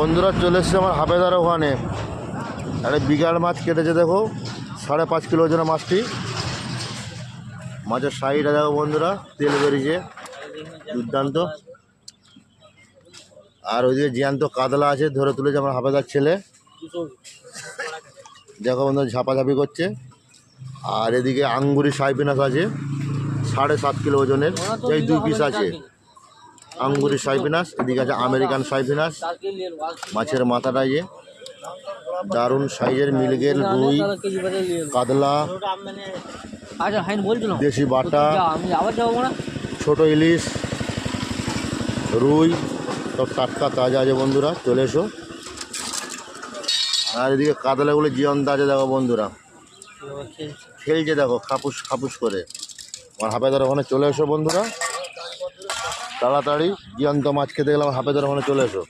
বন্ধুরা চলে এসছে আমার হাফেদার ওখানে। আরে বিঘার মাছ কেটেছে দেখো, 5.5 কিলো ওজনের মাছটি। মাছের সাইডে দেখো বন্ধুরা, তেল বেরিয়েছে দুর্দান্ত। আর ওইদিকে জ্যান্ত কাতলা আছে, ধরে তুলেছে আমার হাফেদার ছেলে। দেখো বন্ধুরা ঝাপাঝাপি করছে। আর এদিকে আঙ্গুরি সাইপিনাস আছে 7.5 কিলো ওজনের, এই 2 পিস আছে আঙ্গুরি সাইপিনাস। এদিকে আছে আমেরিকান সাইপিনাস। মাছের মাথাটা ইয়ে দারুণ সাইজের, মিলগেল, রুই, কাতলা, দেশি বাটা, ছোট ইলিশ, রুই সব টাটকা তাজা আছে বন্ধুরা, চলে এসো। আর এদিকে কাতলাগুলো জীবন্ত আছে দেখো বন্ধুরা, খেলছে দেখো খাপুস খাপুস করে। আমার হাফেদার ওখানে চলে এসো বন্ধুরা, তাড়াতাড়ি জীবন্ত মাছ খেতে গেলে আমার হাফেদার ওখানে চলে এসো।